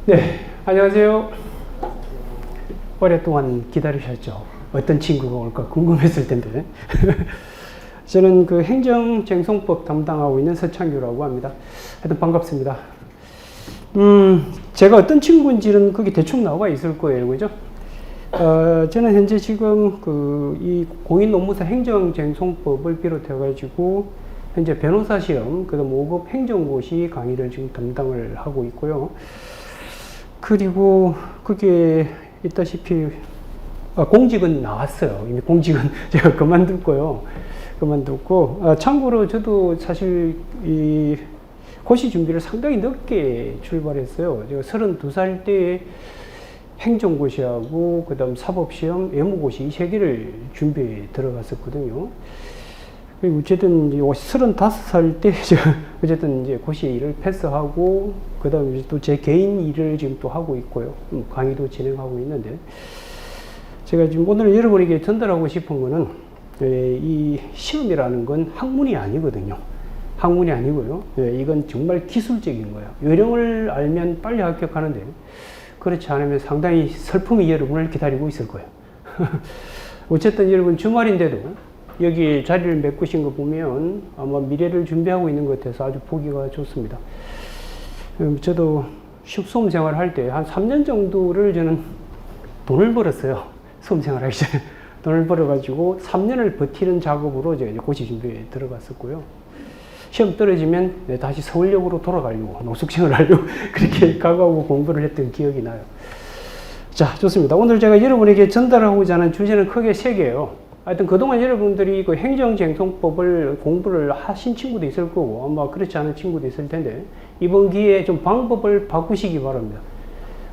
네, 안녕하세요. 오랫동안 기다리셨죠? 어떤 친구가 올까 궁금했을 텐데. 저는 그 행정쟁송법 담당하고 있는 서창규라고 합니다. 하여튼 반갑습니다. 제가 어떤 친구인지는 거기 대충 나와 있을 거예요. 그죠? 저는 현재 지금 이 공인노무사 행정쟁송법을 비롯해가지고 현재 변호사 시험, 그다음 5급 행정고시 강의를 지금 담당을 하고 있고요. 그리고 그게 있다시피 공직은 나왔어요. 이미 공직은 제가 그만뒀고요. 참고로 저도 사실 이 고시 준비를 상당히 늦게 출발했어요. 제가 32살 때에 행정고시하고 그다음 사법시험, 외무고시 이 3개를 준비에 들어갔었거든요. 그리고 어쨌든 이제 35살 때 제가 어쨌든 이제 고시 일을 패스하고 그다음 이제 또 제 개인 일을 지금 또 하고 있고요. 강의도 진행하고 있는데 제가 지금 오늘 여러분에게 전달하고 싶은 거는 이 시험이라는 건 학문이 아니거든요. 학문이 아니고요. 이건 정말 기술적인 거예요. 요령을 알면 빨리 합격하는데 그렇지 않으면 상당히 슬픔이 여러분을 기다리고 있을 거예요. 어쨌든 여러분 주말인데도 여기 자리를 메꾸신 거 보면 아마 미래를 준비하고 있는 것 같아서 아주 보기가 좋습니다. 저도 수험 생활할 때 한 3년 정도를 저는 돈을 벌었어요. 수험 생활하기 전에. 돈을 벌어가지고 3년을 버티는 작업으로 제가 이제 고시 준비에 들어갔었고요. 시험 떨어지면 다시 서울역으로 돌아가려고, 노숙생을 하려고 그렇게 각오하고 공부를 했던 기억이 나요. 자, 좋습니다. 오늘 제가 여러분에게 전달하고자 하는 주제는 크게 3개예요. 하여튼 그동안 여러분들이 그 행정쟁송법을 공부를 하신 친구도 있을 거고 아마 그렇지 않은 친구도 있을 텐데 이번 기회에 좀 방법을 바꾸시기 바랍니다.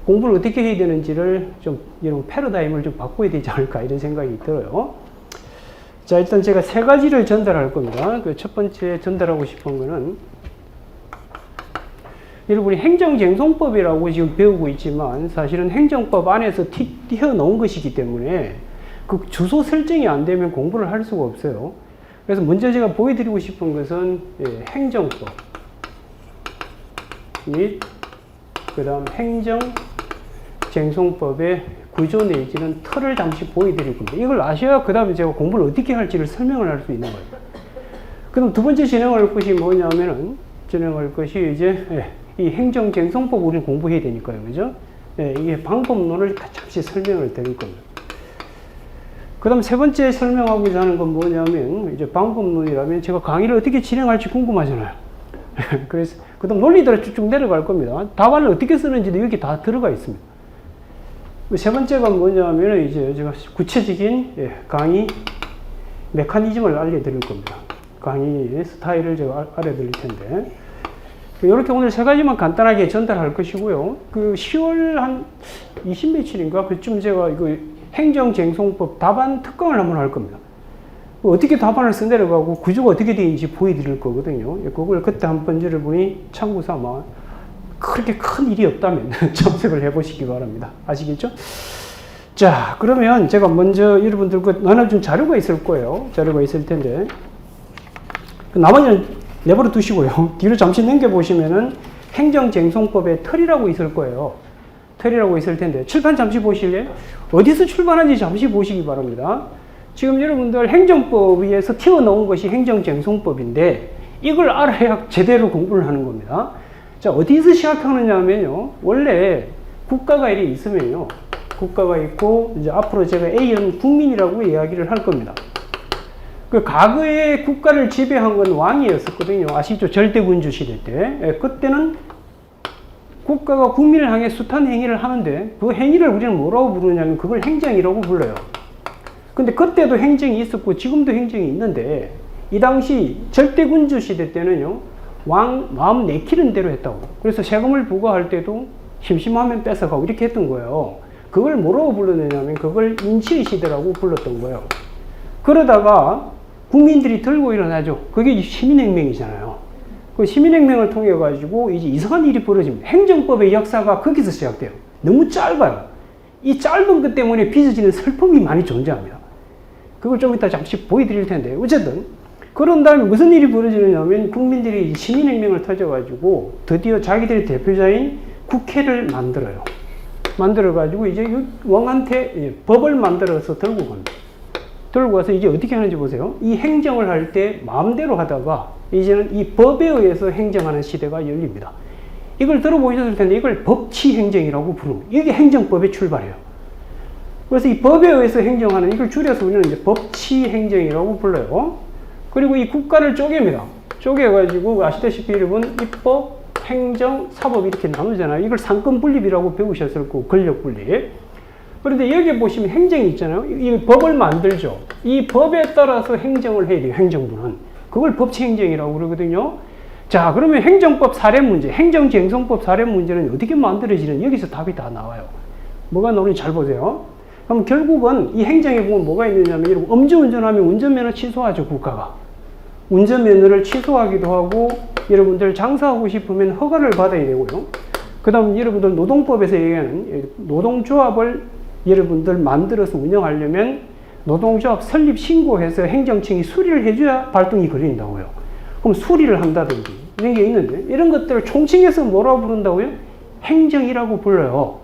공부를 어떻게 해야 되는지를 좀 이런 패러다임을 좀 바꿔야 되지 않을까 이런 생각이 들어요. 자, 일단 제가 3가지를 전달할 겁니다. 그 첫 번째 전달하고 싶은 거는 여러분이 행정쟁송법이라고 지금 배우고 있지만 사실은 행정법 안에서 튀어나온 것이기 때문에 그 주소 설정이 안 되면 공부를 할 수가 없어요. 그래서 먼저 제가 보여드리고 싶은 것은 행정법 및 그 다음 행정쟁송법의 구조 내지는 틀을 잠시 보여드릴 겁니다. 이걸 아셔야 그 다음에 제가 공부를 어떻게 할지를 설명을 할 수 있는 거예요. 그럼 두 번째 진행할 것이 뭐냐면은 진행할 것이 이제 이 행정쟁송법 우리는 공부해야 되니까요. 그죠? 이게 방법론을 잠시 설명을 드릴 겁니다. 그 다음 세 번째 설명하고자 하는 건 뭐냐면, 이제 방법론이라면 제가 강의를 어떻게 진행할지 궁금하잖아요. 그래서, 그 다음 논리대로 쭉 내려갈 겁니다. 답안을 어떻게 쓰는지도 여기 다 들어가 있습니다. 세 번째가 뭐냐면, 이제 제가 구체적인 강의 메커니즘을 알려드릴 겁니다. 강의 스타일을 제가 알려드릴 텐데. 이렇게 오늘 3가지만 간단하게 전달할 것이고요. 그 10월 한 20 며칠인가? 그쯤 제가 이거 행정쟁송법 답안 특강을 한번 할 겁니다. 어떻게 답안을 써내려가고 구조가 어떻게 되는지 보여드릴 거거든요. 그걸 그때 한번 여러분이 참고 삼아 그렇게 큰 일이 없다면 참석을 해보시기 바랍니다. 아시겠죠? 자, 그러면 제가 먼저 여러분들과 나눠준 자료가 있을 거예요. 자료가 있을 텐데 나머지는 내버려 두시고요. 뒤로 잠시 넘겨보시면은 행정쟁송법의 틀이라고 있을 거예요. 틀이라고 있을 텐데 칠판 잠시 보실래요? 어디서 출발한지 잠시 보시기 바랍니다. 지금 여러분들 행정법에서 튀어나온 것이 행정쟁송법인데 이걸 알아야 제대로 공부를 하는 겁니다. 자, 어디서 시작하느냐 하면요. 원래 국가가 이렇게 있으면요. 국가가 있고 이제 앞으로 제가 A는 국민이라고 이야기를 할 겁니다. 그 과거에 국가를 지배한 건 왕이었었거든요. 아시죠? 절대군주 시대 때. 그때는 국가가 국민을 향해 숱한 행위를 하는데 그 행위를 우리는 뭐라고 부르냐면 그걸 행정이라고 불러요. 근데 그때도 행정이 있었고 지금도 행정이 있는데 이 당시 절대군주 시대 때는요. 왕 마음 내키는 대로 했다고. 그래서 세금을 부과할 때도 심심하면 뺏어가고 이렇게 했던 거예요. 그걸 뭐라고 불렀냐면 그걸 인치의 시대라고 불렀던 거예요. 그러다가 국민들이 들고 일어나죠. 그게 시민혁명이잖아요. 그 시민혁명을 통해 가지고 이제 이상한 일이 벌어집니다. 행정법의 역사가 거기서 시작돼요. 너무 짧아요. 이 짧은 것 때문에 빚어지는 슬픔이 많이 존재합니다. 그걸 좀 이따 잠시 보여드릴 텐데 어쨌든 그런 다음에 무슨 일이 벌어지느냐면 국민들이 시민혁명을 터져 가지고 드디어 자기들의 대표자인 국회를 만들어요. 만들어가지고 이제 왕한테 법을 만들어서 들고 갑니다. 들고 와서 이제 어떻게 하는지 보세요. 이 행정을 할 때 마음대로 하다가 이제는 이 법에 의해서 행정하는 시대가 열립니다. 이걸 들어보셨을 텐데 이걸 법치행정이라고 부릅니다. 이게 행정법의 출발이에요. 그래서 이 법에 의해서 행정하는 이걸 줄여서 우리는 이제 법치행정이라고 불러요. 그리고 이 국가를 쪼갭니다. 쪼개가지고 아시다시피 여러분 입법, 행정, 사법 이렇게 나누잖아요. 이걸 상권 분립이라고 배우셨을 거고 권력 분립. 그런데 여기 보시면 행정이 있잖아요. 이 법을 만들죠. 이 법에 따라서 행정을 해야 돼요. 행정부는. 그걸 법치행정이라고 그러거든요. 자, 그러면 행정법 사례 문제, 행정쟁송법 사례 문제는 어떻게 만들어지는 여기서 답이 다 나와요. 뭐가 나오는지 잘 보세요. 그럼 결국은 이 행정에 보면 뭐가 있느냐면 여러분 음주운전하면 운전면허 취소하죠. 국가가. 운전면허를 취소하기도 하고 여러분들 장사하고 싶으면 허가를 받아야 되고요. 그 다음 여러분들 노동법에서 얘기하는 노동조합을 여러분들 만들어서 운영하려면 노동조합 설립 신고해서 행정청이 수리를 해줘야 발등이 걸린다고요. 그럼 수리를 한다든지 이런 게 있는데 이런 것들을 총칭해서 뭐라고 부른다고요? 행정이라고 불러요.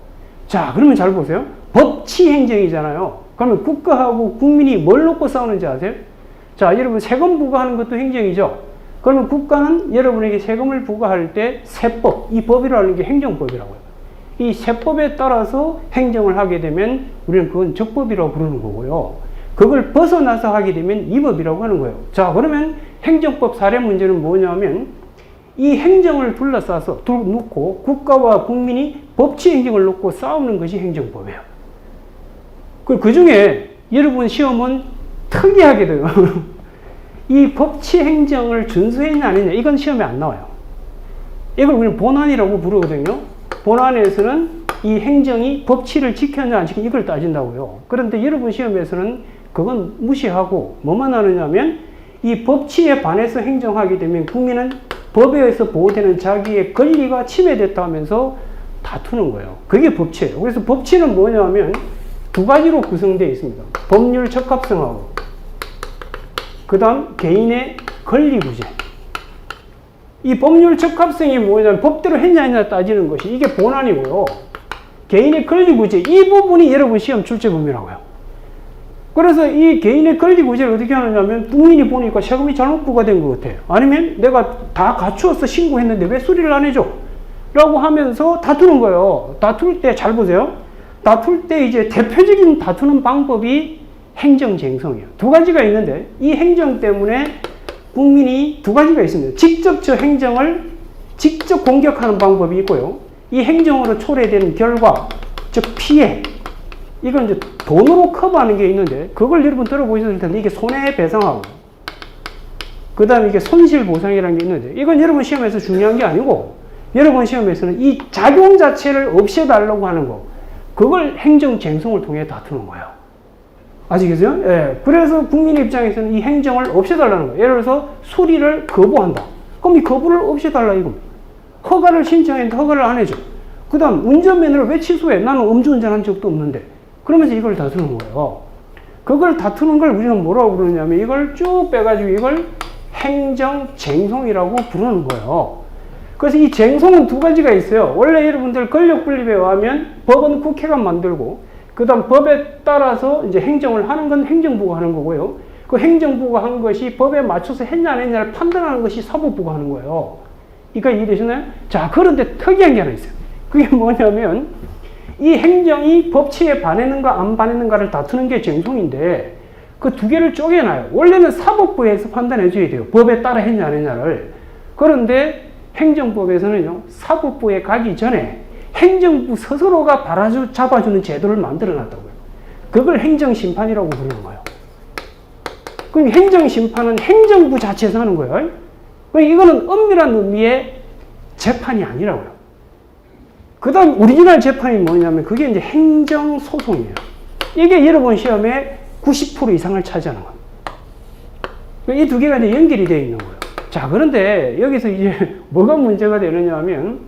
자, 그러면 잘 보세요. 법치행정이잖아요. 그러면 국가하고 국민이 뭘 놓고 싸우는지 아세요? 자, 여러분 세금 부과하는 것도 행정이죠. 그러면 국가는 여러분에게 세금을 부과할 때 세법, 이 법이라는 게 행정법이라고요. 이 세법에 따라서 행정을 하게 되면 우리는 그건 적법이라고 부르는 거고요. 그걸 벗어나서 하게 되면 위법이라고 하는 거예요. 자, 그러면 행정법 사례 문제는 뭐냐면 이 행정을 둘러싸서 놓고 국가와 국민이 법치행정을 놓고 싸우는 것이 행정법이에요. 그 중에 여러분 시험은 특이하게 돼요. 이 법치행정을 준수했냐 안 했냐 이건 시험에 안 나와요. 이걸 우리는 본안이라고 부르거든요. 본안에서는 이 행정이 법치를 지켰냐 안 지켰냐 이걸 따진다고요. 그런데 여러분 시험에서는 그건 무시하고 뭐만 하느냐면 이 법치에 반해서 행정하게 되면 국민은 법에 의해서 보호되는 자기의 권리가 침해됐다 하면서 다투는 거예요. 그게 법치예요. 그래서 법치는 뭐냐면 두 가지로 구성되어 있습니다. 법률 적합성하고 그 다음 개인의 권리구제. 이 법률 적합성이 뭐냐면 법대로 했냐 했냐 따지는 것이 이게 본안이고요. 개인의 권리구제 이 부분이 여러분 시험 출제범위라고요. 그래서 이 개인의 권리구제를 어떻게 하느냐면 국민이 보니까 세금이 잘못 부과된 것 같아요. 아니면 내가 다 갖추어서 신고했는데 왜 수리를 안 해줘? 라고 하면서 다투는 거예요. 다툴 때 잘 보세요. 다툴 때 이제 대표적인 다투는 방법이 행정쟁송이에요. 두 가지가 있는데 이 행정 때문에 국민이 두 가지가 있습니다. 직접 저 행정을 직접 공격하는 방법이 있고요. 이 행정으로 초래되는 결과, 즉 피해, 이건 이제 돈으로 커버하는 게 있는데 그걸 여러분 들어보셨을 텐데 이게 손해배상하고 그 다음에 이게 손실보상이라는 게 있는데 이건 여러분 시험에서 중요한 게 아니고 여러분 시험에서는 이 작용 자체를 없애달라고 하는 거 그걸 행정쟁송을 통해 다투는 거예요. 아시겠어요? 예. 그래서 국민 입장에서는 이 행정을 없애달라는 거예요. 예를 들어서 수리를 거부한다. 그럼 이 거부를 없애달라 이겁니다. 허가를 신청했는데 허가를 안 해줘. 그 다음 운전면허를 왜 취소해? 나는 음주운전한 적도 없는데. 그러면서 이걸 다투는 거예요. 그걸 다투는 걸 우리는 뭐라고 부르냐면 이걸 쭉 빼가지고 이걸 행정쟁송이라고 부르는 거예요. 그래서 이 쟁송은 두 가지가 있어요. 원래 여러분들 권력분립에 의하면 법은 국회가 만들고 그 다음 법에 따라서 이제 행정을 하는 건 행정부가 하는 거고요. 그 행정부가 한 것이 법에 맞춰서 했냐 안 했냐를 판단하는 것이 사법부가 하는 거예요. 그러니까 이해되시나요? 자, 그런데 특이한 게 하나 있어요. 그게 뭐냐면 이 행정이 법치에 반했는가 안 반했는가를 다투는 게 쟁송인데 그 두 개를 쪼개놔요. 원래는 사법부에서 판단해 줘야 돼요. 법에 따라 했냐 안 했냐를. 그런데 행정법에서는요. 사법부에 가기 전에 행정부 스스로가 잡아주는 제도를 만들어 놨다고요. 그걸 행정심판이라고 부르는 거예요. 그럼 행정심판은 행정부 자체에서 하는 거예요. 이거는 엄밀한 의미의 재판이 아니라고요. 그 다음 오리지널 재판이 뭐냐면 그게 이제 행정소송이에요. 이게 여러분 시험에 90% 이상을 차지하는 거예요. 이 두 개가 이제 연결이 되어 있는 거예요. 자, 그런데 여기서 이제 뭐가 문제가 되느냐 하면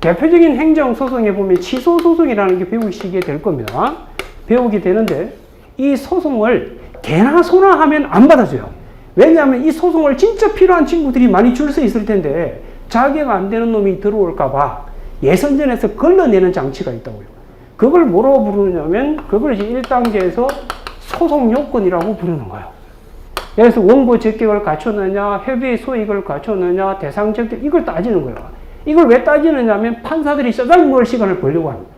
대표적인 행정소송에 보면 취소소송이라는 게 배우시게 될 겁니다. 배우게 되는데 이 소송을 개나 소나 하면 안 받아줘요. 왜냐하면 이 소송을 진짜 필요한 친구들이 많이 줄 수 있을 텐데 자격 안 되는 놈이 들어올까봐 예선전에서 걸러내는 장치가 있다고요. 그걸 뭐라고 부르냐면 그것이 1단계에서 소송 요건이라고 부르는 거예요. 그래서 원고 적격을 갖췄느냐, 협의의 소익을 갖췄느냐, 대상 적격, 이걸 따지는 거예요. 이걸 왜 따지느냐면 판사들이 짜장 먹을 시간을 벌려고 합니다.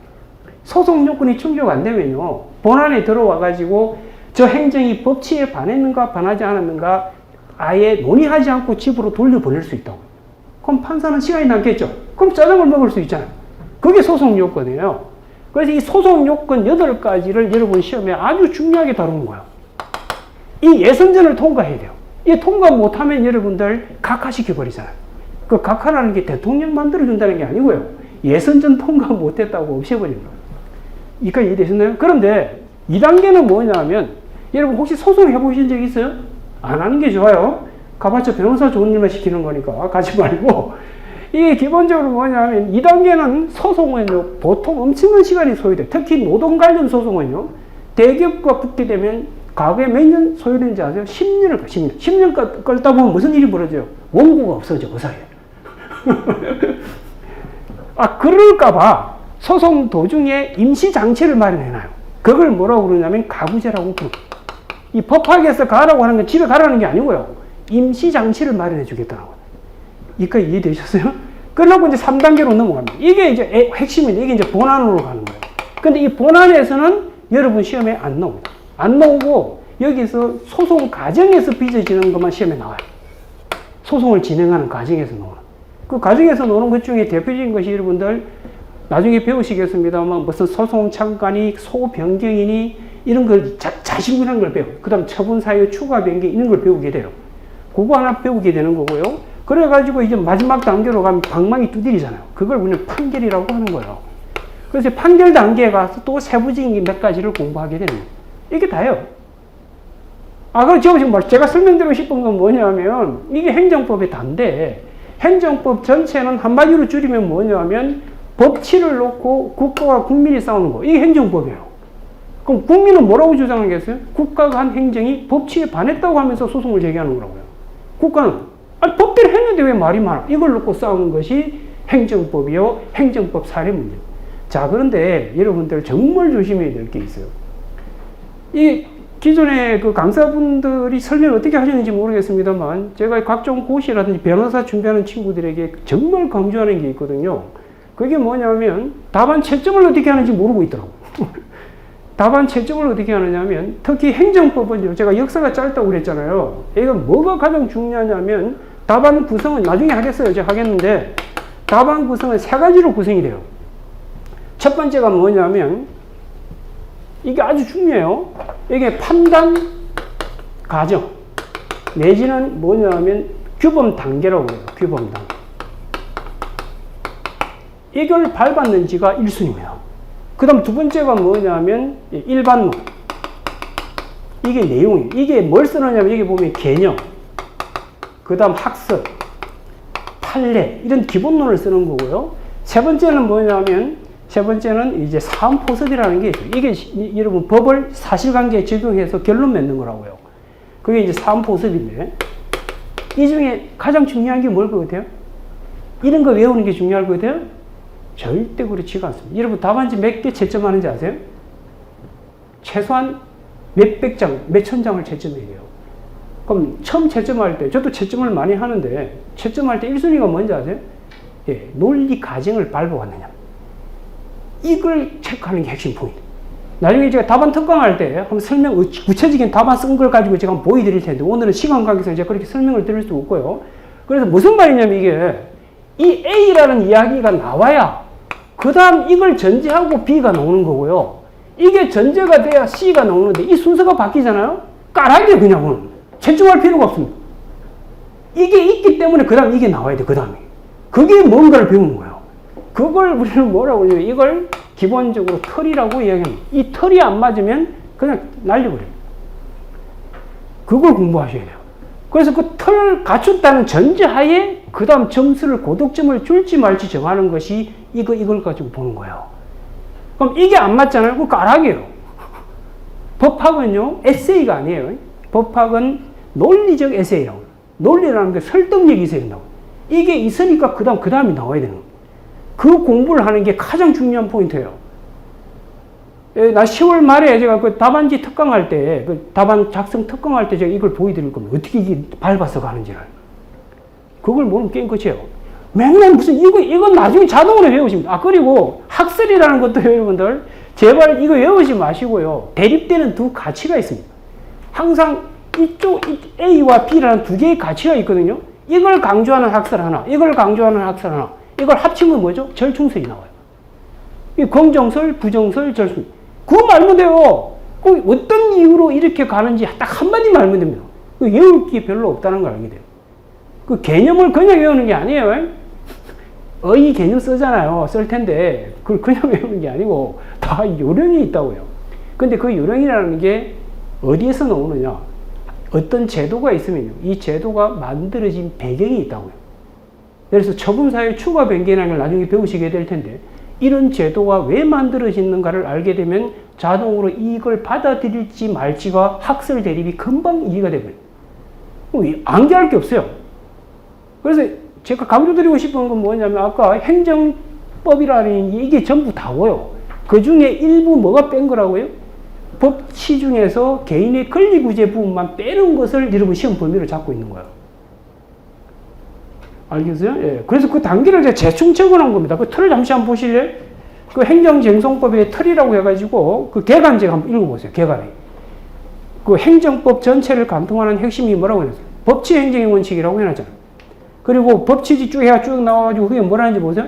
소송 요건이 충족 안 되면요, 본안에 들어와가지고 저 행정이 법치에 반했는가 반하지 않았는가 아예 논의하지 않고 집으로 돌려보낼 수 있다고. 그럼 판사는 시간이 남겠죠. 그럼 짜장을 먹을 수 있잖아요. 그게 소송 요건이에요. 그래서 이 소송 요건 8가지를 여러분 시험에 아주 중요하게 다루는 거예요. 이 예선전을 통과해야 돼요. 이 통과 못하면 여러분들 각하시켜버리잖아요. 그 각하라는 게 대통령 만들어준다는 게 아니고요. 예선전 통과 못했다고 없애버리는 거예요. 이까지 이해되셨나요? 그런데 2단계는 뭐냐면, 여러분 혹시 소송 해보신 적 있어요? 안 하는 게 좋아요. 가봤자 변호사 좋은 일만 시키는 거니까 가지 말고. 이게 기본적으로 뭐냐면 2단계는 소송은요, 보통 엄청난 시간이 소요돼요. 특히 노동 관련 소송은요, 대기업과 붙게 되면 과거에 몇 년 소요된지 아세요? 10년을 가, 10년. 10년 끌다 보면 무슨 일이 벌어져요? 원고가 없어져, 의사에. 아, 그럴까봐 소송 도중에 임시장치를 마련해놔요. 그걸 뭐라고 그러냐면 가구제라고 부릅니다. 이 법학에서 가라고 하는 건 집에 가라는 게 아니고요. 임시장치를 마련해 주겠다는 거예요. 이까지 이해되셨어요? 그러고 이제 3단계로 넘어갑니다. 이게 이제 핵심인데, 이게 이제 본안으로 가는 거예요. 근데 이 본안에서는 여러분 시험에 안 나옵니다. 안 나오고, 여기서 소송 과정에서 빚어지는 것만 시험에 나와요. 소송을 진행하는 과정에서 나오는. 그 과정에서 나오는 것 중에 대표적인 것이 여러분들 나중에 배우시겠습니다만, 무슨 소송 참관이 소변경이니, 이런 걸 자신분한 걸 배워요. 그 다음 처분 사유 추가 변경, 이런 걸 배우게 돼요. 그거 하나 배우게 되는 거고요. 그래가지고 이제 마지막 단계로 가면 방망이 두드리잖아요. 그걸 우리는 판결이라고 하는 거예요. 그래서 판결 단계에 가서 또 세부적인 몇 가지를 공부하게 되는 거예요. 이게 다예요. 아, 그럼 지금 제가 설명드리고 싶은 건 뭐냐면, 이게 행정법의 단데, 행정법 전체는 한마디로 줄이면 뭐냐면, 법치를 놓고 국가와 국민이 싸우는 거. 이게 행정법이에요. 그럼 국민은 뭐라고 주장하겠어요? 국가가 한 행정이 법치에 반했다고 하면서 소송을 제기하는 거라고요. 국가는, 아니, 법대로 했는데 왜 말이 많아? 이걸 놓고 싸우는 것이 행정법이요, 행정법 사례 문제. 자, 그런데 여러분들 정말 조심해야 될 게 있어요. 이 기존에 그 강사분들이 설명을 어떻게 하셨는지 모르겠습니다만, 제가 각종 고시라든지 변호사 준비하는 친구들에게 정말 강조하는 게 있거든요. 그게 뭐냐면, 답안 채점을 어떻게 하는지 모르고 있더라고요. 답안 채점을 어떻게 하느냐면, 특히 행정법은 제가 역사가 짧다고 그랬잖아요. 이거 뭐가 가장 중요하냐면, 답안 구성은 나중에 하겠어요. 제가 하겠는데, 답안 구성은 3가지로 구성이 돼요. 첫 번째가 뭐냐면, 이게 아주 중요해요. 이게 판단 과정, 내지는 뭐냐면 규범 단계라고 해요. 규범 단계. 이걸 밟았는지가 1순위입니다. 그 다음 두 번째가 뭐냐면 일반론. 이게 내용이에요. 이게 뭘 쓰느냐면, 여기 보면 개념, 그 다음 학습, 판례, 이런 기본론을 쓰는 거고요. 세 번째는 뭐냐면, 세 번째는 이제 사안포섭이라는 게 있어요. 이게 여러분 법을 사실관계에 적용해서 결론 맺는 거라고요. 그게 이제 사안포섭인데, 이 중에 가장 중요한 게 뭘 것 같아요? 이런 거 외우는 게 중요할 것 같아요? 절대 그렇지가 않습니다. 여러분 답안지 몇 개 채점하는지 아세요? 최소한 몇백 장, 몇천 장을 채점해야 돼요. 그럼 처음 채점할 때, 저도 채점을 많이 하는데, 채점할 때 1순위가 뭔지 아세요? 예, 논리 과정을 밟아왔느냐. 이걸 체크하는 게 핵심 포인트. 나중에 제가 답안 특강할 때 한번 구체적인 답안 쓴 걸 가지고 제가 한번 보여드릴 텐데, 오늘은 시간 관계상 제가 그렇게 설명을 드릴 수 없고요. 그래서 무슨 말이냐면, 이게 이 A라는 이야기가 나와야 그 다음 이걸 전제하고 B가 나오는 거고요. 이게 전제가 돼야 C가 나오는데, 이 순서가 바뀌잖아요. 까라게 그냥 채점할 필요가 없습니다. 이게 있기 때문에 그 다음 이게 나와야 돼. 그 다음에 그게 뭔가를 배우는 거예요. 그걸 우리는 뭐라고 하냐면, 이걸 기본적으로 틀이라고 이야기합니다. 이 틀이 안 맞으면 그냥 날려버려요. 그걸 공부하셔야 돼요. 그래서 그 틀을 갖췄다는 전제하에 그 다음 점수를, 고득점을 줄지 말지 정하는 것이 이걸 가지고 보는 거예요. 그럼 이게 안 맞잖아요? 그거 까락이에요. 법학은요, 에세이가 아니에요. 법학은 논리적 에세이라고. 논리라는 게 설득력이 있어야 된다고. 이게 있으니까 그 다음이 나와야 되는 거예요. 그 공부를 하는 게 가장 중요한 포인트예요. 나 10월 말에 제가 그 답안지 특강할 때, 그 답안 작성 특강할 때 제가 이걸 보여드릴 겁니다. 어떻게 이게 밟아서 가는지를. 그걸 모르면 게임 끝이에요. 맨날 무슨, 이건 나중에 자동으로 외우십니다. 그리고 학설이라는 것도 여러분들, 제발 이거 외우지 마시고요. 대립되는 두 가치가 있습니다. 항상 이쪽 A와 B라는 두 개의 가치가 있거든요. 이걸 강조하는 학설 하나, 이걸 강조하는 학설 하나, 이걸 합치면 뭐죠? 절충설이 나와요. 이 검정설, 부정설, 절충. 그거 말면 돼요. 그 어떤 이유로 이렇게 가는지 딱 한마디만 알면 됩니다. 그 외울 게 별로 없다는 걸 알게 돼요. 그 개념을 그냥 외우는 게 아니에요. 어휘 개념 쓰잖아요. 쓸 텐데 그걸 그냥 외우는 게 아니고 다 요령이 있다고요. 근데 그 요령이라는 게 어디에서 나오느냐? 어떤 제도가 있으면요. 이 제도가 만들어진 배경이 있다고요. 그래서 처분사의 추가 변경이라는 걸 나중에 배우시게 될 텐데 이런 제도가 왜 만들어지는가를 알게 되면 자동으로 이걸 받아들일지 말지가 학설 대립이 금방 이해가 되고요. 암기할 게 없어요. 그래서 제가 강조드리고 싶은 건 뭐냐면 아까 행정법이라는 이게 전부 다고요. 그 중에 일부 뭐가 뺀 거라고요? 법치 중에서 개인의 권리구제 부분만 빼는 것을 여러분 시험 범위로 잡고 있는 거예요. 알겠어요? 예. 그래서 그 단계를 제가 대충 적어놓은 겁니다. 그 틀을 잠시 한번 보실래요? 그 행정쟁송법의 틀이라고 해가지고 그 개관제가 한번 읽어보세요. 개관이. 그 행정법 전체를 관통하는 핵심이 뭐라고 해놨어요? 법치 행정의 원칙이라고 해놨잖아요. 그리고 법치지 쭉 해가 쭉 나와가지고 그게 뭐라는지 보세요.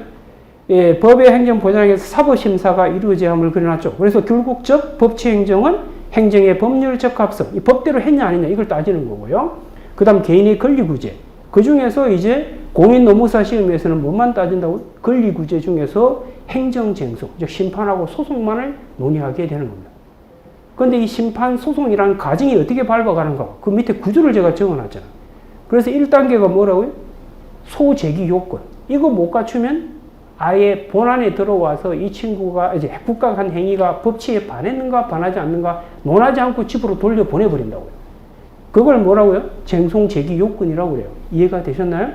예, 법의 행정 보장에서 사법심사가 이루어져야 함을 그려놨죠. 그래서 결국적 법치 행정은 행정의 법률적 합성, 이 법대로 했냐 아니냐 이걸 따지는 거고요. 그 다음 개인의 권리구제. 그 중에서 이제 공인노무사 시험에서는 뭐만 따진다고? 권리구제 중에서 행정쟁송, 즉 심판하고 소송만을 논의하게 되는 겁니다. 그런데 이 심판, 소송이라는 과정이 어떻게 밟아가는가? 그 밑에 구조를 제가 적어놨잖아요. 그래서 1단계가 뭐라고요? 소제기 요건. 이거 못 갖추면 아예 본안에 들어와서 이 친구가 이제 국가한 행위가 법치에 반했는가 반하지 않는가 논하지 않고 집으로 돌려보내버린다고요. 그걸 뭐라고요? 쟁송 제기 요건이라고 그래요. 이해가 되셨나요?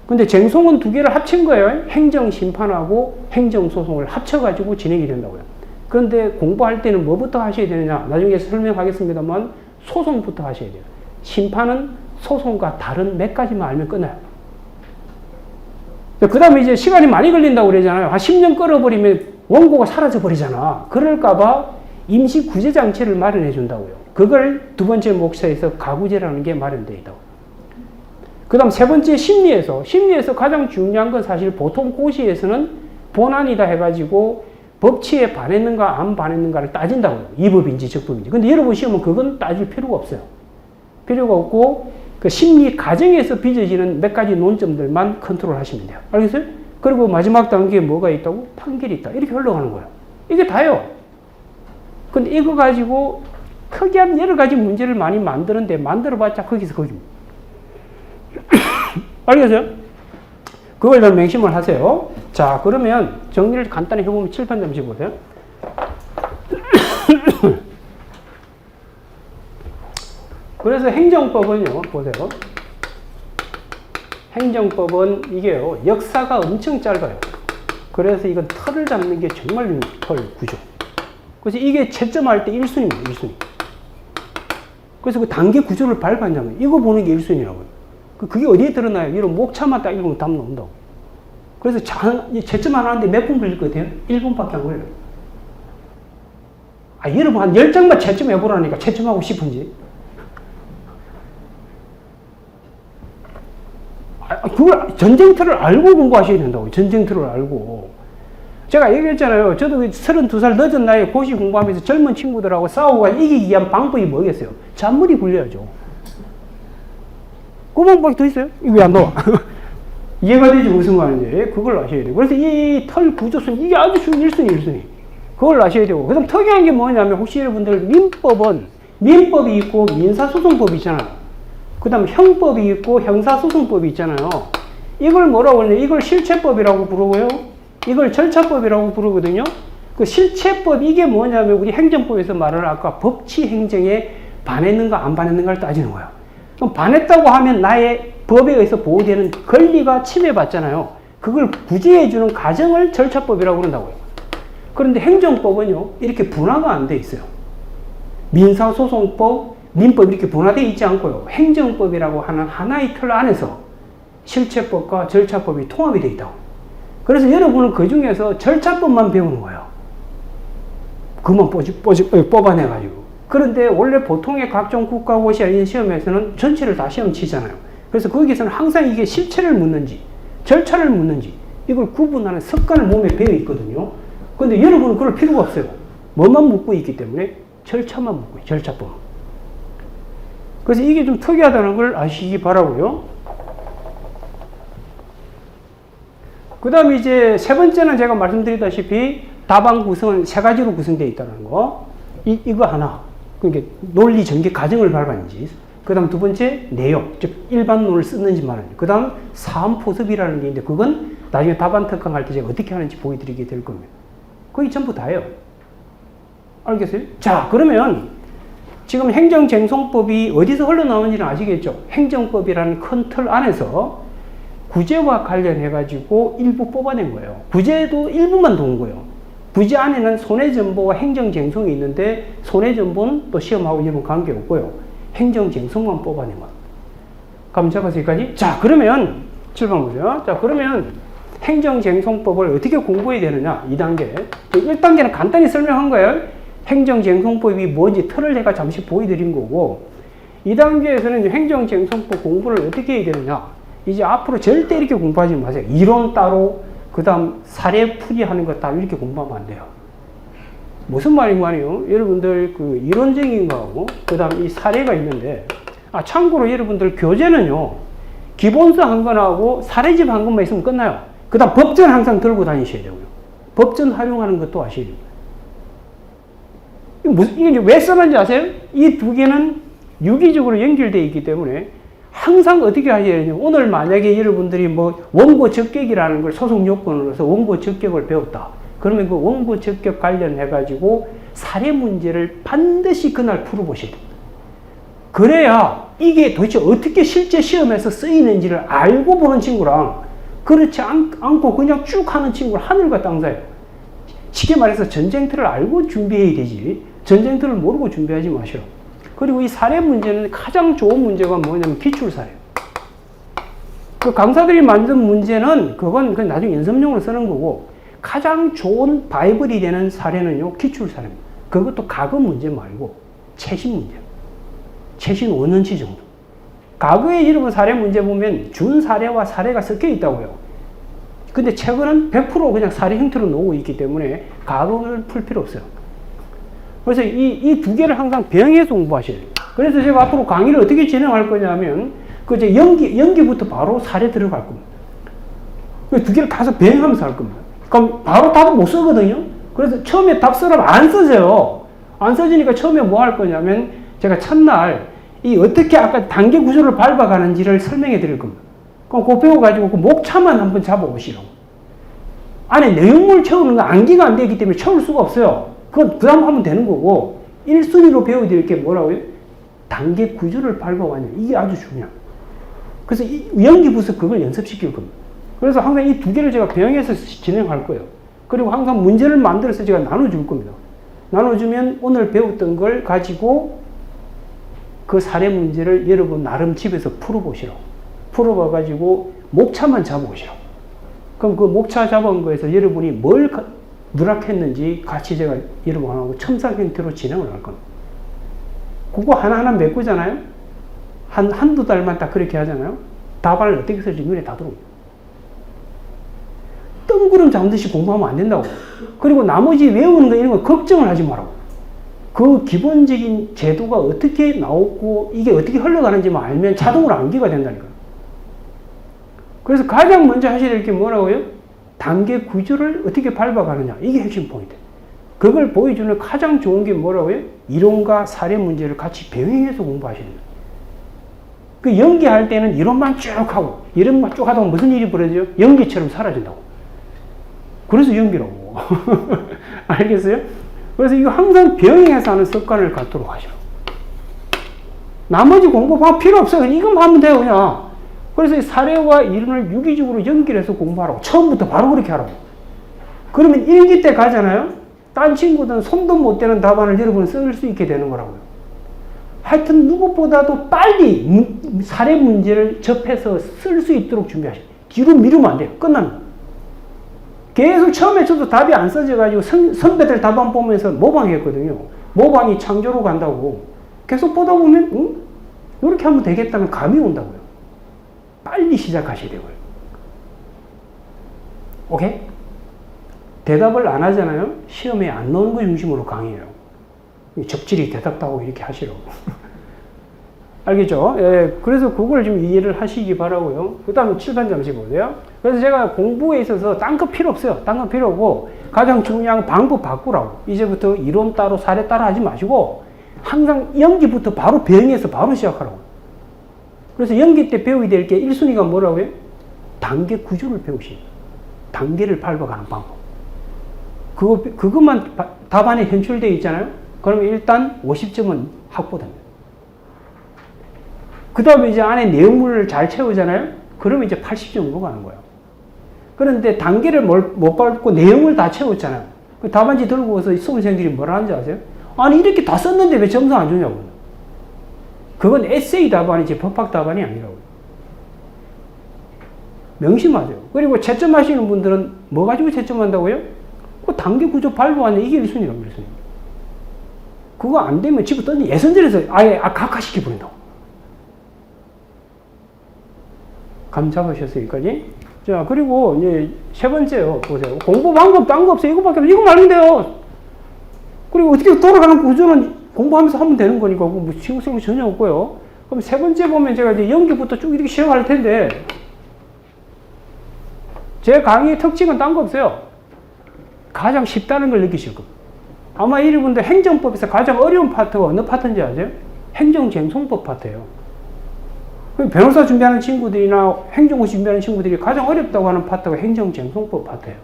근데 쟁송은 두 개를 합친 거예요. 행정심판하고 행정소송을 합쳐가지고 진행이 된다고요. 그런데 공부할 때는 뭐부터 하셔야 되느냐? 나중에 설명하겠습니다만 소송부터 하셔야 돼요. 심판은 소송과 다른 몇 가지만 알면 끝나요. 그 다음에 이제 시간이 많이 걸린다고 그러잖아요. 한 10년 끌어버리면 원고가 사라져버리잖아. 그럴까봐 임시 구제장치를 마련해 준다고요. 그걸 두 번째 목차에서 가구제라는 게 마련되어 있다고. 그 다음 세 번째 심리에서 가장 중요한 건 사실 보통 고시에서는 본안이다 해가지고 법치에 반했는가 안 반했는가를 따진다고요. 이 법인지 저 법인지. 근데 여러분 시험은 그건 따질 필요가 없어요. 필요가 없고 그 심리 과정에서 빚어지는 몇 가지 논점들만 컨트롤 하시면 돼요. 알겠어요? 그리고 마지막 단계에 뭐가 있다고? 판결이 있다. 이렇게 흘러가는 거예요. 이게 다예요. 근데 이거 가지고 특이한 여러 가지 문제를 많이 만드는데 만들어봤자 거기서 거기입니다. 알겠어요? 그걸 좀 맹심을 하세요. 자, 그러면 정리를 간단히 해보면 칠판 잠시 보세요. 그래서 행정법은요, 보세요. 행정법은 이게요, 역사가 엄청 짧아요. 그래서 이건 털을 잡는 게 정말 중요해요. 털 구조. 그래서 이게 채점할 때 1순위입니다, 1순위. 그래서 그 단계 구조를 밟았냐면, 이거 보는 게 1순위라고요. 그게 어디에 드러나요? 이런 목차만 딱 읽으면 답 나온다고. 그래서 채점 하나 하는데 몇 분 걸릴 것 같아요? 1분밖에 안 걸려요. 여러분 한 10장만 채점해보라니까 채점하고 싶은지. 그걸 전쟁터를 알고 공부하셔야 된다고요. 전쟁터를 알고. 제가 얘기했잖아요. 저도 32살 늦은 나이에 고시 공부하면서 젊은 친구들하고 싸우고 이기기 위한 방법이 뭐겠어요? 잔머리 굴려야죠. 그 방법이 더 있어요? 이거 왜 안 나와? 이해가 되지 무슨 말인지. 그걸 아셔야 돼요. 그래서 이 털 구조순, 이게 아주 중요한 1순위. 그걸 아셔야 되고. 그 다음 특이한 게 뭐냐면 혹시 여러분들 민법은 민법이 있고 민사소송법이 있잖아요. 그 다음 형법이 있고 형사소송법이 있잖아요. 이걸 뭐라고 하냐? 이걸 실체법이라고 부르고요. 이걸 절차법이라고 부르거든요. 그 실체법 이게 뭐냐면 우리 행정법에서 말하는 아까 법치 행정에 반했는가 안 반했는가를 따지는 거예요. 그럼 반했다고 하면 나의 법에 의해서 보호되는 권리가 침해받잖아요. 그걸 구제해주는 과정을 절차법이라고 그런다고요. 그런데 행정법은요, 이렇게 분화가 안 돼 있어요. 민사소송법, 민법 이렇게 분화되어 있지 않고요. 행정법이라고 하는 하나의 틀 안에서 실체법과 절차법이 통합이 되어 있다고. 그래서 여러분은 그 중에서 절차법만 배우는 거예요. 그만 뽑아내가지고. 그런데 원래 보통의 각종 국가고시 아닌 시험에서는 전체를 다 시험 치잖아요. 그래서 거기서는 항상 이게 실체를 묻는지, 절차를 묻는지, 이걸 구분하는 습관을 몸에 배어 있거든요. 근데 여러분은 그럴 필요가 없어요. 뭐만 묻고 있기 때문에 절차만 묻고 있어요. 절차법. 그래서 이게 좀 특이하다는 걸 아시기 바라고요. 그 다음에 이제 세 번째는 제가 말씀드리다시피 답안 구성은 세 가지로 구성되어 있다는 거. 이거 하나. 그러니까 논리 전개 과정을 밟았는지. 그 다음 두 번째 내용, 즉 일반론을 쓰는지 말하는지. 그 다음 사안 포섭이라는 게 있는데 그건 나중에 답안 특강 할 때 제가 어떻게 하는지 보여드리게 될 겁니다. 거의 전부 다예요. 알겠어요? 자, 그러면 지금 행정쟁송법이 어디서 흘러나오는지는 아시겠죠? 행정법이라는 큰 틀 안에서 구제와 관련해가지고 일부 뽑아낸 거예요. 구제도 일부만 도운 거예요. 구제 안에는 손해전보와 행정쟁송이 있는데 손해전보는 또 시험하고 여러분 관계없고요. 행정쟁송만 뽑아낸 거예요. 감이 잡아서 여기까지? 자, 그러면 출발 보죠. 자, 그러면 행정쟁송법을 어떻게 공부해야 되느냐? 2단계. 1단계는 간단히 설명한 거예요. 행정쟁송법이 뭔지 틀을 제가 잠시 보여드린 거고 2단계에서는 행정쟁송법 공부를 어떻게 해야 되느냐? 이제 앞으로 절대 이렇게 공부하지 마세요. 이론 따로 그 다음 사례 풀이하는 거 따로 이렇게 공부하면 안 돼요. 무슨 말인가 하네요. 여러분들 그 이론적인 거하고 그 다음 이 사례가 있는데 참고로 여러분들 교재는요. 기본서 한 권하고 사례집 한 권만 있으면 끝나요. 그 다음 법전 항상 들고 다니셔야 되고요. 법전 활용하는 것도 아셔야 됩니다. 이게 왜 써는지 아세요? 이 두 개는 유기적으로 연결되어 있기 때문에 항상 어떻게 하셔야 되냐면 오늘 만약에 여러분들이 뭐 원고 적격이라는 걸 소속 요건으로서 원고 적격을 배웠다. 그러면 그 원고 적격 관련해 가지고 사례 문제를 반드시 그날 풀어보셔야 됩니다. 그래야 이게 도대체 어떻게 실제 시험에서 쓰이는지를 알고 보는 친구랑 그렇지 않고 그냥 쭉 하는 친구는 하늘과 땅 사이에요. 쉽게 말해서 전쟁터를 알고 준비해야 되지 전쟁터를 모르고 준비하지 마셔. 그리고 이 사례 문제는 가장 좋은 문제가 뭐냐면 기출사례. 그 강사들이 만든 문제는 그건 나중에 연습용으로 쓰는 거고 가장 좋은 바이블이 되는 사례는요 기출사례입니다. 그것도 과거 문제 말고 최신 문제. 최신 5년치 정도. 과거에 여러분 사례 문제 보면 준 사례와 사례가 섞여 있다고요. 근데 최근은 100% 그냥 사례 형태로 나오고 있기 때문에 과거를 풀 필요 없어요. 그래서 이 두 개를 항상 병행해서 공부하셔야 돼요. 그래서 제가 앞으로 강의를 어떻게 진행할 거냐면, 이제 연기부터 바로 사례 들어갈 겁니다. 두 개를 다서 병행하면서 할 겁니다. 그럼 바로 답은 못 쓰거든요? 그래서 처음에 답 쓰라면 안 써져요. 안 써지니까 처음에 뭐 할 거냐면, 제가 첫날, 이 어떻게 아까 단계 구조를 밟아가는지를 설명해 드릴 겁니다. 그럼 그거 배워가지고 그 목차만 한번 잡아보시라고. 안에 내용물 채우는 거 암기가 안 되기 때문에 채울 수가 없어요. 그건 그 다음 하면 되는 거고, 1순위로 배워드릴 게 뭐라고요? 단계 구조를 밟아가냐. 이게 아주 중요해요. 그래서 이 연기부서 그걸 연습시킬 겁니다. 그래서 항상 이 두 개를 제가 병행해서 진행할 거예요. 그리고 항상 문제를 만들어서 제가 나눠줄 겁니다. 나눠주면 오늘 배웠던 걸 가지고 그 사례 문제를 여러분 나름 집에서 풀어보시라고. 풀어봐가지고 목차만 잡아보시라고. 그럼 그 목차 잡은 거에서 여러분이 뭘 누락했는지 같이 제가 여러분하고 첨삭 형태로 진행을 할 겁니다. 그거 하나하나 메꾸잖아요? 한두 달만 딱 그렇게 하잖아요? 답안을 어떻게 쓸지 눈에 다 들어옵니다. 뜬구름 잡듯이 공부하면 안 된다고. 그리고 나머지 외우는 거 이런 거 걱정을 하지 말라고. 그 기본적인 제도가 어떻게 나오고 이게 어떻게 흘러가는지만 알면 자동으로 암기가 된다니까요. 그래서 가장 먼저 하셔야 될 게 뭐라고요? 단계 구조를 어떻게 밟아가느냐. 이게 핵심 포인트. 그걸 보여주는 가장 좋은 게 뭐라고요? 이론과 사례 문제를 같이 병행해서 공부하셔야 됩니다. 그 연기할 때는 이론만 쭉 하고 이론만 쭉 하다 보면 무슨 일이 벌어져요? 연기처럼 사라진다고. 그래서 연기라고. 알겠어요? 그래서 이거 항상 병행해서 하는 습관을 갖도록 하시라고. 나머지 공부가 필요 없어요. 이것만 하면 돼요, 그냥. 그래서 이 사례와 이론을 유기적으로 연결해서 공부하라고. 처음부터 바로 그렇게 하라고. 그러면 1기 때 가잖아요. 딴 친구들은 손도 못 대는 답안을 여러분 쓸 수 있게 되는 거라고요. 하여튼 누구보다도 빨리 사례 문제를 접해서 쓸 수 있도록 준비하시오. 뒤로 미루면 안 돼요. 끝납니다. 계속 처음에 저도 답이 안 써져가지고 선배들 답안 보면서 모방했거든요. 모방이 창조로 간다고. 계속 보다 보면 응? 이렇게 하면 되겠다는 감이 온다고요. 빨리 시작하셔야 되고요. 오케이? 대답을 안 하잖아요. 시험에 안 나오는 거 중심으로 강의해요. 적절히 대답도 하고 이렇게 하시라고. 알겠죠? 예, 그래서 그걸 좀 이해를 하시기 바라고요. 그 다음에 칠판 잠시 보세요. 그래서 제가 공부에 있어서 딴 거 필요 없어요. 딴 거 필요 없고 가장 중요한 방법 바꾸라고. 이제부터 이론 따로 사례 따로 하지 마시고 항상 연기부터 바로 병에서 바로 시작하라고. 그래서 연기 때 배워야 될 게 1순위가 뭐라고요? 단계 구조를 배우시. 단계를 밟아가는 방법. 그것만 답안에 현출되어 있잖아요. 그러면 일단 50점은 확보됩니다. 그 다음에 이제 안에 내용물을 잘 채우잖아요. 그러면 이제 80점으로 가는 거예요. 그런데 단계를 못 밟고 내용을 다 채웠잖아요. 그 답안지 들고 와서 수험생들이 뭐라 하는지 아세요? 아니 이렇게 다 썼는데 왜 점수 안 주냐고. 그건 에세이 답안이지 법학 답안이 아니라고. 명심하세요. 그리고 채점하시는 분들은 뭐 가지고 채점한다고요? 그 단계 구조 밟아왔네. 이게 1순위라고. 1순위. 그거 안 되면 집어 던지 예선전에서 아예 각하시켜버린다고. 감 잡으셨어요, 여기까지? 자, 그리고 이제 세 번째요. 보세요. 공부 방법 딴 거 없어요. 이거밖에 없어요. 이거 말면 돼요. 그리고 어떻게 돌아가는 구조는 공부하면서 하면 되는 거니까 뭐 신경 전혀 없고요. 그럼 세 번째 보면 제가 이제 연기부터 쭉 이렇게 시작할 텐데 제 강의의 특징은 딴 거 없어요. 가장 쉽다는 걸 느끼실 겁니다. 아마 여러분들 행정법에서 가장 어려운 파트가 어느 파트인지 아세요? 행정쟁송법 파트예요. 변호사 준비하는 친구들이나 행정고 준비하는 친구들이 가장 어렵다고 하는 파트가 행정쟁송법 파트예요.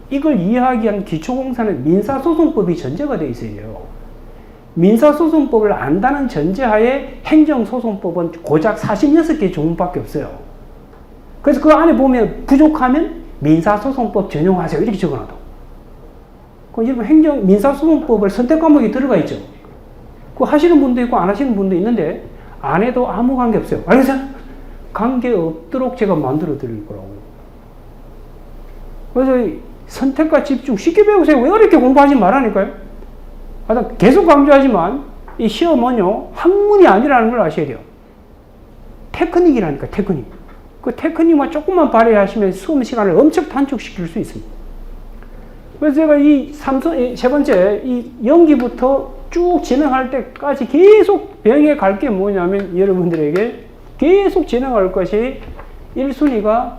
이걸 이해하기 위한 기초공사는 민사소송법이 전제가 되어 있어야 돼요. 민사소송법을 안다는 전제하에 행정소송법은 고작 46개 종목밖에 없어요. 그래서 그 안에 보면 부족하면 민사소송법 전용하세요. 이렇게 적어놔도. 그럼 여러분 민사소송법을 선택 과목에 들어가 있죠. 그거 하시는 분도 있고 안 하시는 분도 있는데 안 해도 아무 관계 없어요. 알겠어요? 관계 없도록 제가 만들어 드릴 거라고. 그래서 선택과 집중 쉽게 배우세요. 왜 어렵게 공부하지 말라니까요? 계속 강조하지만 이 시험은요 학문이 아니라는 걸 아셔야 돼요. 테크닉이라니까 테크닉. 그 테크닉만 조금만 발휘하시면 수험 시간을 엄청 단축시킬 수 있습니다. 그래서 제가 세 번째 이 연기부터 쭉 진행할 때까지 계속 병에 갈 게 뭐냐면 여러분들에게 계속 진행할 것이 1순위가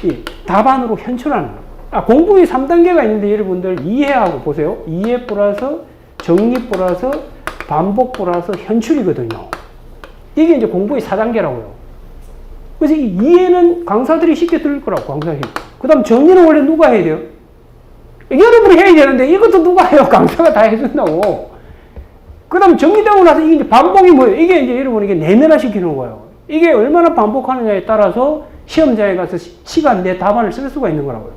이 답안으로 현출하는 거예요. 공부의 3단계가 있는데 여러분들 이해하고 보세요. 이해 플러스 정리 플러스 반복 플러스 현출이거든요. 이게 이제 공부의 4단계라고요. 그래서 이 이해는 강사들이 쉽게 들을 거라고 강사들이. 그 다음 정리는 원래 누가 해야 돼요? 여러분이 해야 되는데 이것도 누가 해요? 강사가 다 해준다고. 그 다음 정리되고 나서 이게 이제 반복이 뭐예요? 이게 이제 여러분 이게 내면화 시키는 거예요. 이게 얼마나 반복하느냐에 따라서 시험장에 가서 시간 내 답안을 쓸 수가 있는 거라고요.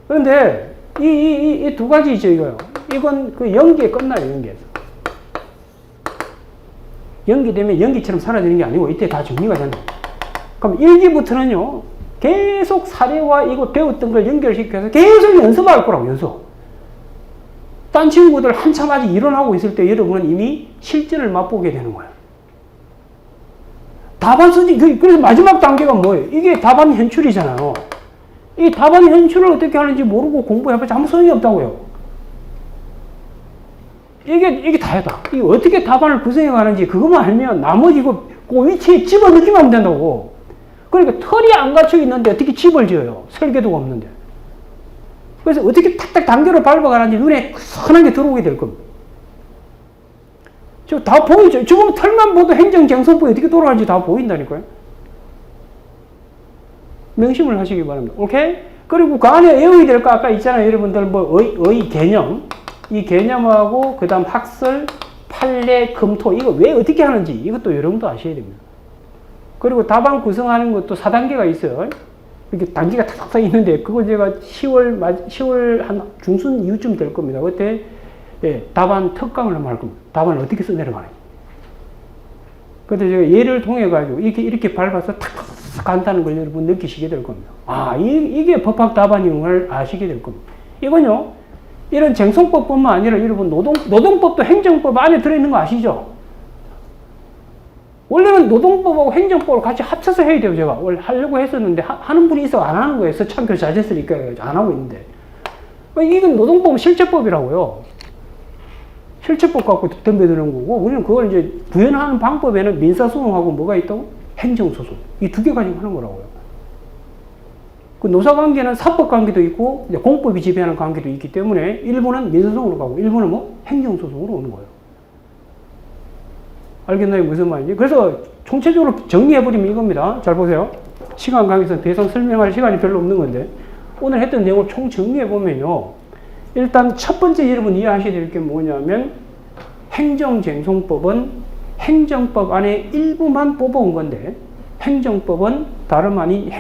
그런데 이 두 가지 있죠, 이거요. 이건 그 연기에 끝나요, 연기에서. 연기되면 연기처럼 사라지는 게 아니고 이때 다 정리가 된다. 그럼 1기부터는요, 계속 사례와 이거 배웠던 걸 연결시켜서 계속 연습할 거라고, 연습. 딴 친구들 한참 아직 일어나고 있을 때 여러분은 이미 실전을 맛보게 되는 거예요. 답안 쓰지, 그래서 마지막 단계가 뭐예요? 이게 답안 현출이잖아요. 이 답안 현출을 어떻게 하는지 모르고 공부해봤자 아무 소용이 없다고요. 이게 다야다. 이게 어떻게 답안을 구성해 가는지 그것만 알면 나머지 그 위치에 집어 넣기만 하면 된다고. 그러니까 털이 안 갇혀 있는데 어떻게 집을 지어요? 설계도가 없는데. 그래서 어떻게 탁탁 단계로 밟아가는지 눈에 선하게 들어오게 될 겁니다. 저 다 보이죠? 지금 털만 봐도 행정쟁송법이 어떻게 돌아가는지 다 보인다니까요. 명심을 하시기 바랍니다. 오케이? 그리고 그 안에 외워야 될 거 아까 있잖아요. 여러분들 뭐 의 개념. 이 개념하고 그 다음 학설, 판례, 검토 이거 왜 어떻게 하는지 이것도 여러분도 아셔야 됩니다. 그리고 답안 구성하는 것도 4단계가 있어요. 이렇게 단계가 탁탁 있는데, 그거 제가 10월 한 중순 이후쯤 될 겁니다. 그때, 예, 답안 특강을 한번 할 겁니다. 답안을 어떻게 써내려가는지. 그때 제가 예를 통해가지고, 이렇게 밟아서 탁탁 간다는 걸 여러분 느끼시게 될 겁니다. 아, 이게 법학 답안인 걸 아시게 될 겁니다. 이건요, 이런 쟁송법뿐만 아니라 여러분 노동법도 행정법 안에 들어있는 거 아시죠? 원래는 노동법하고 행정법을 같이 합쳐서 해야 돼요. 제가 원래 하려고 했었는데 하는 분이 있어 안 하는 거예요. 서창교 자제스니까 안 하고 있는데, 이건 노동법은 실체법이라고요. 실체법 갖고 덤벼드는 거고, 우리는 그걸 이제 구현하는 방법에는 민사소송하고 뭐가 있다고? 행정소송. 이 두 개 가지고 하는 거라고요. 그 노사관계는 사법관계도 있고 공법이 지배하는 관계도 있기 때문에 일부는 민사소송으로 가고 일부는 뭐 행정소송으로 오는 거예요. 알겠나요? 무슨 말인지? 그래서 총체적으로 정리해버리면 이겁니다. 잘 보세요. 시간 관계에서 더 이상 설명할 시간이 별로 없는 건데, 오늘 했던 내용을 총 정리해보면요, 일단 첫 번째 여러분 이해하셔야 될 게 뭐냐면, 행정쟁송법은 행정법 안에 일부만 뽑아온 건데, 행정법은 다름 아닌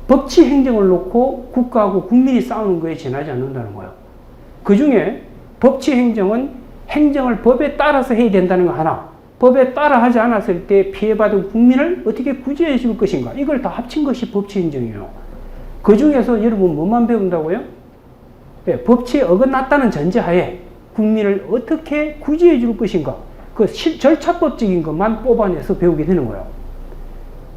법치 행정을 놓고 국가하고 국민이 싸우는 거에 지나지 않는다는 거예요. 그 중에 법치 행정은 행정을 법에 따라서 해야 된다는 거 하나, 법에 따라 하지 않았을 때 피해받은 국민을 어떻게 구제해 줄 것인가, 이걸 다 합친 것이 법치 행정이에요. 그 중에서 여러분 뭐만 배운다고요? 네, 법치에 어긋났다는 전제하에 국민을 어떻게 구제해 줄 것인가, 그 절차법적인 것만 뽑아내서 배우게 되는 거예요.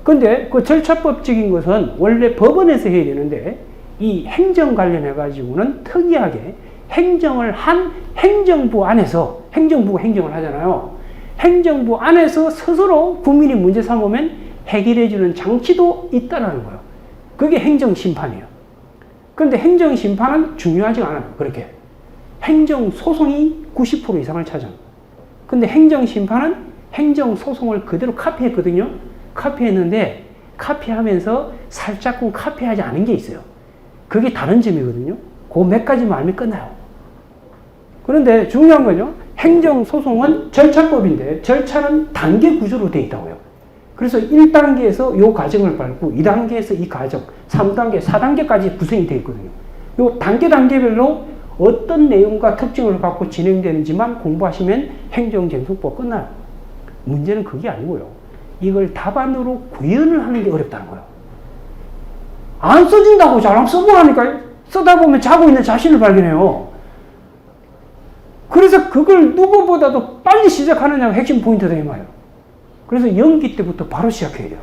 근데 그 절차법적인 것은 원래 법원에서 해야 되는데, 이 행정 관련해 가지고는 특이하게 행정을 한 행정부 안에서, 행정부가 행정을 하잖아요. 행정부 안에서 스스로 국민이 문제 삼으면 해결해주는 장치도 있다는 거예요. 그게 행정심판이에요. 그런데 행정심판은 중요하지 않아요. 그렇게. 행정소송이 90% 이상을 차지합니다. 근데 행정심판은 행정소송을 그대로 카피했거든요. 카피했는데, 카피하면서 살짝쿵 카피하지 않은 게 있어요. 그게 다른 점이거든요. 그 몇 가지만 알면 끝나요. 그런데 중요한 건요, 행정소송은 절차법인데 절차는 단계 구조로 되어 있다고요. 그래서 1단계에서 이 과정을 밟고 2단계에서 이 과정, 3단계, 4단계까지 구성이 되어 있거든요. 이 단계별로 어떤 내용과 특징을 갖고 진행되는지만 공부하시면 행정쟁송법 끝나요. 문제는 그게 아니고요, 이걸 답안으로 구현을 하는 게 어렵다는 거예요. 안 써준다고 잘 안 써보라니까요. 쓰다 보면 자고 있는 자신을 발견해요. 그래서 그걸 누구보다도 빨리 시작하느냐가 핵심 포인트다 이 말이에요. 그래서 연기 때부터 바로 시작해야 돼요.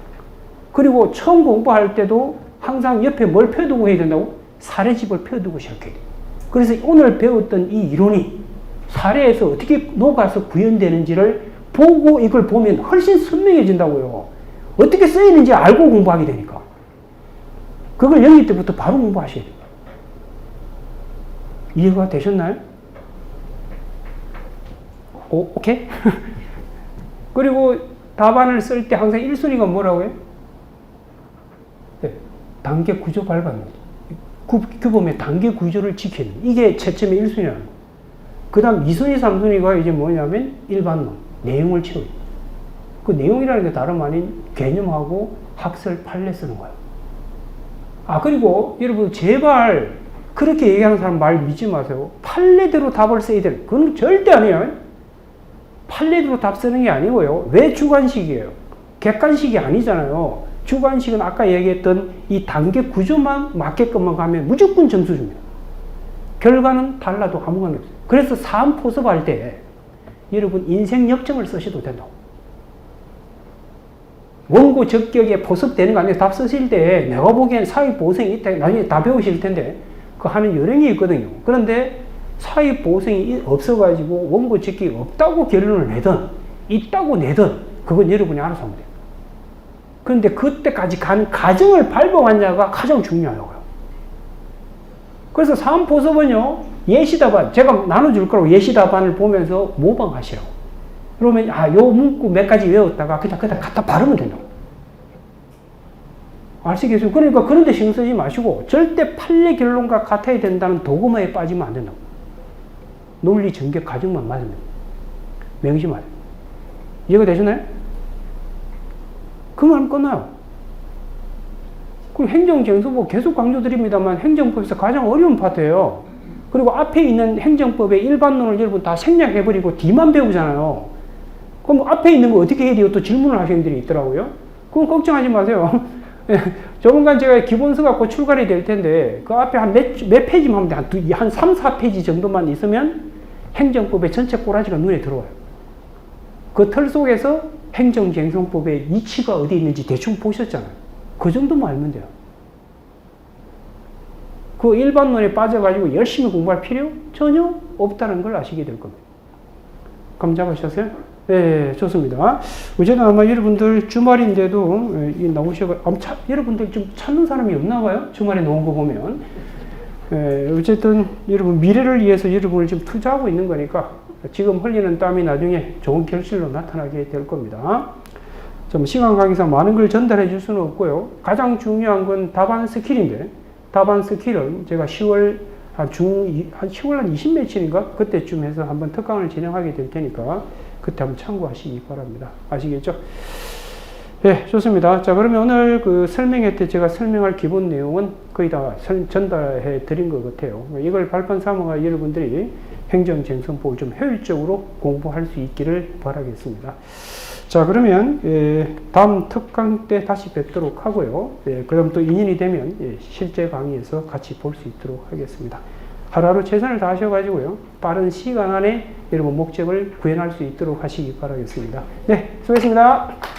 그리고 처음 공부할 때도 항상 옆에 뭘 펴두고 해야 된다고? 사례집을 펴두고 시작해야 돼요. 그래서 오늘 배웠던 이 이론이 사례에서 어떻게 녹아서 구현되는지를 보고 이걸 보면 훨씬 선명해진다고요. 어떻게 쓰이는지 알고 공부하게 되니까. 그걸 연기 때부터 바로 공부하셔야 돼요. 이해가 되셨나요? 오케이? 그리고 답안을 쓸 때 항상 1순위가 뭐라고요? 네, 단계 구조 밟아냅니다. 규범의 단계 구조를 지키는, 이게 채점의 1순위라는 거예요. 그 다음 2순위, 3순위가 이제 뭐냐면 일반론, 내용을 채우기. 그 내용이라는 게 다름 아닌 개념하고 학설 판례 쓰는 거예요. 아, 그리고 여러분 제발 그렇게 얘기하는 사람 말 믿지 마세요. 판례대로 답을 써야 돼. 그건 절대 아니에요. 판례대로 답 쓰는 게 아니고요. 왜 주관식이에요? 객관식이 아니잖아요. 주관식은 아까 얘기했던 이 단계 구조만 맞게끔만 가면 무조건 점수 줍니다. 결과는 달라도 아무 관계 없어요. 그래서 사안 포섭할 때 여러분 인생 역정을 쓰셔도 된다고. 원고 적격에 포섭되는 거 아니에요. 답 쓰실 때 내가 보기엔 사회보호생이 있다. 나중에 다 배우실 텐데 그 하는 요령이 있거든요. 그런데 사회보호생이 없어가지고 원고 적격이 없다고 결론을 내든 있다고 내든 그건 여러분이 알아서 하면 돼요. 그런데 그때까지 간 과정을 밟아왔냐가 가장 중요하고요. 그래서 사안 포섭은요, 예시답안, 제가 나눠줄 거라고 예시답안을 보면서 모방하시라고. 그러면, 아, 요 문구 몇 가지 외웠다가 그냥 갖다 바르면 된다고. 아시겠어요? 그러니까 그런데 신경 쓰지 마시고, 절대 판례 결론과 같아야 된다는 도구마에 빠지면 안 된다고. 논리 전개 과정만 맞으면. 명심하세요. 이해가 되셨나요? 그만 끝나요. 그 행정쟁서법 계속 강조드립니다만 행정법에서 가장 어려운 파트예요. 그리고 앞에 있는 행정법의 일반론을 여러분 다 생략해버리고 뒤만 배우잖아요. 그럼 앞에 있는 거 어떻게 해야 돼요? 또 질문을 하시는 분들이 있더라고요. 그건 걱정하지 마세요. 조만간 제가 기본서 갖고 출간이 될 텐데 그 앞에 한 몇 페이지만 하면 돼. 한 3, 4페이지 정도만 있으면 행정법의 전체 꼬라지가 눈에 들어와요. 그 틀 속에서 행정쟁송법의 이치가 어디 있는지 대충 보셨잖아요. 그 정도만 알면 돼요. 그 일반론에 빠져가지고 열심히 공부할 필요 전혀 없다는 걸 아시게 될 겁니다. 감 잡으셨어요? 네, 좋습니다. 어제는 아마 여러분들 주말인데도 나오셔서 여러분들 좀 찾는 사람이 없나 봐요? 주말에 나온 거 보면. 어쨌든 여러분 미래를 위해서 여러분을 좀 투자하고 있는 거니까 지금 흘리는 땀이 나중에 좋은 결실로 나타나게 될 겁니다. 좀 시간 관계상 많은 걸 전달해 줄 수는 없고요. 가장 중요한 건 답안 스킬인데 답안 스킬은 제가 10월 한 10월 한 20며칠인가 그때쯤 해서 한번 특강을 진행하게 될 테니까 그때 한번 참고하시기 바랍니다. 아시겠죠? 네, 좋습니다. 자, 그러면 오늘 그 설명회 때 제가 설명할 기본 내용은 거의 다 전달해 드린 것 같아요. 이걸 발판 삼아가 여러분들이 행정쟁선법을 좀 효율적으로 공부할 수 있기를 바라겠습니다. 자, 그러면 다음 특강 때 다시 뵙도록 하고요. 그럼 또 인연이 되면 실제 강의에서 같이 볼 수 있도록 하겠습니다. 하루하루 최선을 다하셔가지고요. 빠른 시간 안에 여러분 목적을 구현할 수 있도록 하시기 바라겠습니다. 네, 수고했습니다.